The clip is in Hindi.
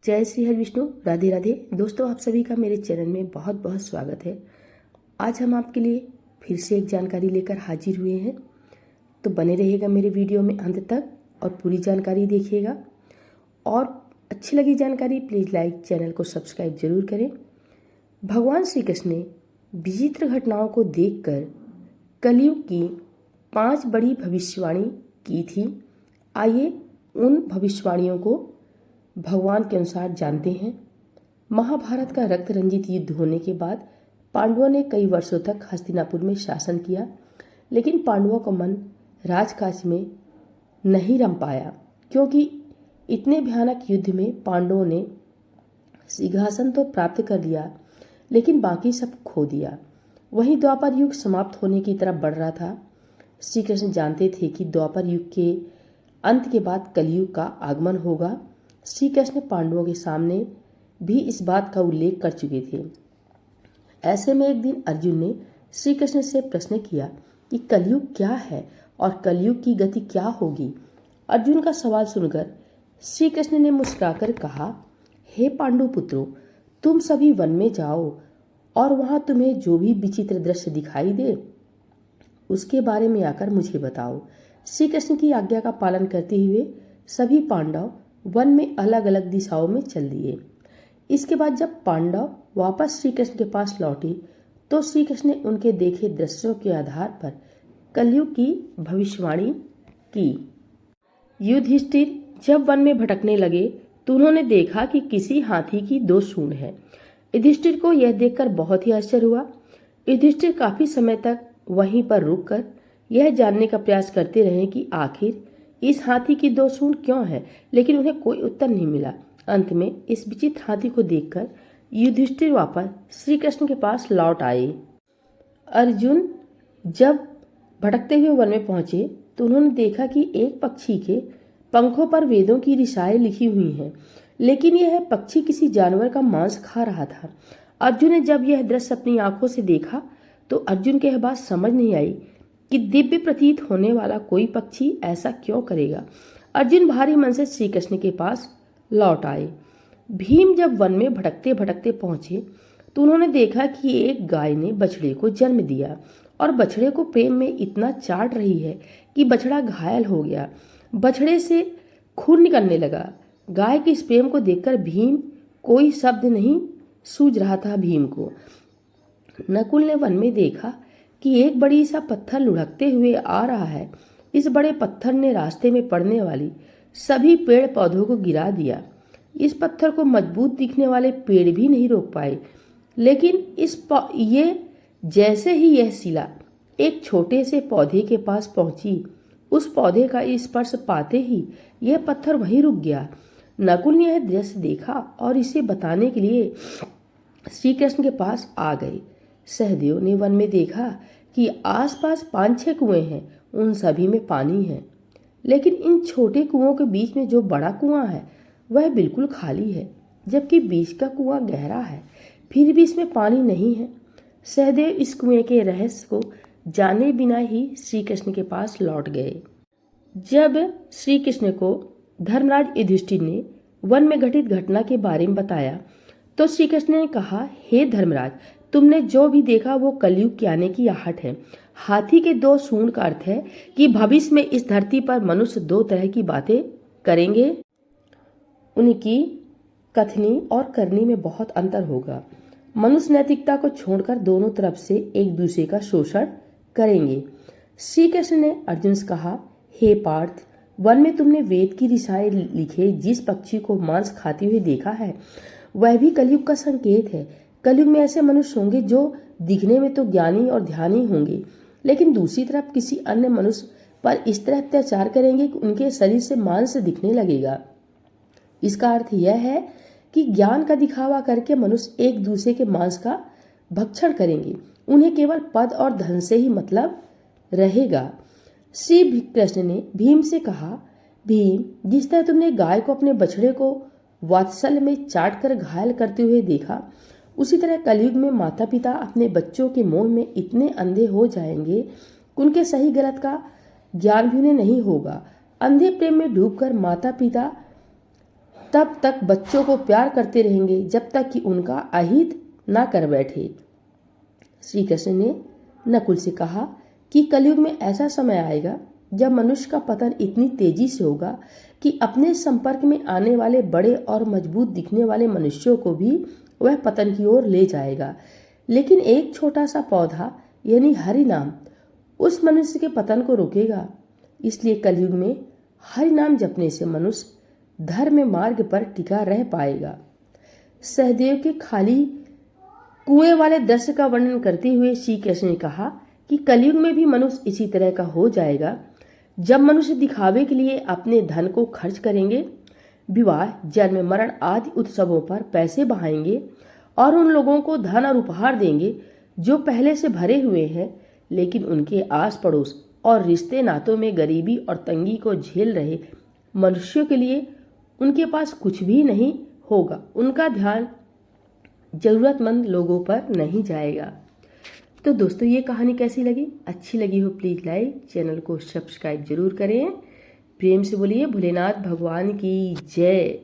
जय श्री हरि विष्णु, राधे राधे। दोस्तों, आप सभी का मेरे चैनल में बहुत बहुत स्वागत है। आज हम आपके लिए फिर से एक जानकारी लेकर हाजिर हुए हैं, तो बने रहिएगा मेरे वीडियो में अंत तक और पूरी जानकारी देखिएगा। और अच्छी लगी जानकारी प्लीज़ लाइक, चैनल को सब्सक्राइब जरूर करें। भगवान श्री कृष्ण ने विचित्र घटनाओं को देखकर कलयुग की 5 बड़ी भविष्यवाणी की थी। आइए उन भविष्यवाणियों को भगवान के अनुसार जानते हैं। महाभारत का रक्त रंजित युद्ध होने के बाद पांडवों ने कई वर्षों तक हस्तिनापुर में शासन किया, लेकिन पांडवों का मन राजकाज में नहीं रम पाया, क्योंकि इतने भयानक युद्ध में पांडवों ने सिंहासन तो प्राप्त कर लिया, लेकिन बाकी सब खो दिया। वहीं द्वापर युग समाप्त होने की तरफ बढ़ रहा था। श्री कृष्ण जानते थे कि द्वापर युग के अंत के बाद कलयुग का आगमन होगा। श्री कृष्ण पांडवों के सामने भी इस बात का उल्लेख कर चुके थे। ऐसे में एक दिन अर्जुन ने श्री कृष्ण से प्रश्न किया कि कलयुग क्या है और कलयुग की गति क्या होगी। अर्जुन का सवाल सुनकर श्री कृष्ण ने मुस्कुराकर कहा, हे पांडु पुत्रों, तुम सभी वन में जाओ और वहां तुम्हें जो भी विचित्र दृश्य दिखाई दे उसके बारे में आकर मुझे बताओ। श्री कृष्ण की आज्ञा का पालन करते हुए सभी पांडव वन में अलग अलग दिशाओं में चल दिए। इसके बाद जब पांडव वापस श्री कृष्ण के पास लौटे तो श्री कृष्ण ने उनके देखे दृश्यों के आधार पर कलयुग की भविष्यवाणी की। युधिष्ठिर जब वन में भटकने लगे तो उन्होंने देखा कि किसी हाथी की 2 सूंड है। युधिष्ठिर को यह देखकर बहुत ही आश्चर्य हुआ। युधिष्ठिर काफी समय तक वहीं पर रुककर यह जानने का प्रयास करते रहे कि आखिर इस हाथी की 2 सूंड क्यों है, लेकिन उन्हें कोई उत्तर नहीं मिला। अंत में इस विचित्र हाथी को देखकर युधिष्ठिर वापस श्री कृष्ण के पास लौट आए। अर्जुन जब भटकते हुए वन में पहुंचे तो उन्होंने देखा कि एक पक्षी के पंखों पर वेदों की ऋचाएं लिखी हुई हैं, लेकिन यह पक्षी किसी जानवर का मांस खा रहा था। अर्जुन ने जब यह दृश्य अपनी आंखों से देखा तो अर्जुन के यह बात समझ नहीं आई कि दिव्य प्रतीत होने वाला कोई पक्षी ऐसा क्यों करेगा। अर्जुन भारी मन से श्री कृष्ण के पास लौट आए। भीम जब वन में भटकते भटकते पहुंचे तो उन्होंने देखा कि एक गाय ने बछड़े को जन्म दिया और बछड़े को प्रेम में इतना चाट रही है कि बछड़ा घायल हो गया। बछड़े से खून निकलने लगा। गाय के इस प्रेम को देखकर भीम कोई शब्द नहीं सूझ रहा था भीम को। नकुल ने वन में देखा कि एक बड़ी सा पत्थर लुढ़कते हुए आ रहा है। इस बड़े पत्थर ने रास्ते में पड़ने वाली सभी पेड़ पौधों को गिरा दिया। इस पत्थर को मजबूत दिखने वाले पेड़ भी नहीं रोक पाए, लेकिन जैसे ही यह शिला एक छोटे से पौधे के पास पहुंची, उस पौधे का स्पर्श पाते ही यह पत्थर वहीं रुक गया। नकुल ने यह दृश्य देखा और इसे बताने के लिए श्री कृष्ण के पास आ गए। सहदेव ने वन में देखा कि आसपास 5-6 कुएं हैं, उन सभी में पानी है, लेकिन इन छोटे कुओं के बीच में जो बड़ा कुआं है वह बिल्कुल खाली है, जबकि बीच का कुआं गहरा है, फिर भी इसमें पानी नहीं है। सहदेव इस कुएं के रहस्य को जाने बिना ही श्री कृष्ण के पास लौट गए। जब श्री कृष्ण को धर्मराज युधिष्ठिर ने वन में घटित घटना के बारे में बताया तो श्री कृष्ण ने कहा, हे धर्मराज, तुमने जो भी देखा वो कलयुग के आने की आहट है। हाथी के 2 सूंड का अर्थ है कि भविष्य में इस धरती पर मनुष्य 2 तरह की बातें करेंगे। उनकी कथनी और करनी में बहुत अंतर होगा। मनुष्य नैतिकता को छोड़कर दोनों तरफ से एक दूसरे का शोषण करेंगे। श्री कृष्ण ने अर्जुन से कहा, हे पार्थ, वन में तुमने वेद की ऋचाएं लिखे जिस पक्षी को मांस खाते हुए देखा है वह भी कलयुग का संकेत है। कलयुग में ऐसे मनुष्य होंगे जो दिखने में तो ज्ञानी और ध्यानी होंगे, लेकिन दूसरी तरफ किसी अन्य मनुष्य पर इस तरह अत्याचार करेंगे कि उनके शरीर से मांस दिखने लगेगा। इसका अर्थ यह है कि ज्ञान का दिखावा करके मनुष्य एक दूसरे के मांस का भक्षण करेंगे। उन्हें केवल पद और धन से ही मतलब रहेगा। श्री कृष्ण ने भीम से कहा, भीम, जिस तरह तुमने गाय को अपने बछड़े को वात्सल्य में चाट कर घायल करते हुए देखा, उसी तरह कलयुग में माता पिता अपने बच्चों के मोह में इतने अंधे हो जाएंगे कि उनके सही गलत का ज्ञान भी उन्हें नहीं होगा। अंधे प्रेम में डूबकर माता पिता तब तक बच्चों को प्यार करते रहेंगे जब तक कि उनका अहित ना कर बैठे। श्री कृष्ण ने नकुल से कहा कि कलयुग में ऐसा समय आएगा जब मनुष्य का पतन इतनी तेजी से होगा कि अपने संपर्क में आने वाले बड़े और मजबूत दिखने वाले मनुष्यों को भी वह पतन की ओर ले जाएगा, लेकिन एक छोटा सा पौधा यानी हरि नाम उस मनुष्य के पतन को रोकेगा। इसलिए कलयुग में हरि नाम जपने से मनुष्य धर्म मार्ग पर टिका रह पाएगा। सहदेव के खाली कुएं वाले दृश्य का वर्णन करते हुए श्री कृष्ण ने कहा कि कलयुग में भी मनुष्य इसी तरह का हो जाएगा, जब मनुष्य दिखावे के लिए अपने धन को खर्च करेंगे, विवाह, जन्म, मरण आदि उत्सवों पर पैसे बहाएंगे और उन लोगों को धन और उपहार देंगे जो पहले से भरे हुए हैं, लेकिन उनके आस पड़ोस और रिश्ते नातों में गरीबी और तंगी को झेल रहे मनुष्यों के लिए उनके पास कुछ भी नहीं होगा। उनका ध्यान जरूरतमंद लोगों पर नहीं जाएगा। तो दोस्तों, ये कहानी कैसी लगी? अच्छी लगी हो प्लीज़ लाइक, चैनल को सब्सक्राइब जरूर करें। प्रेम से बोलिए भोलेनाथ भगवान की जय।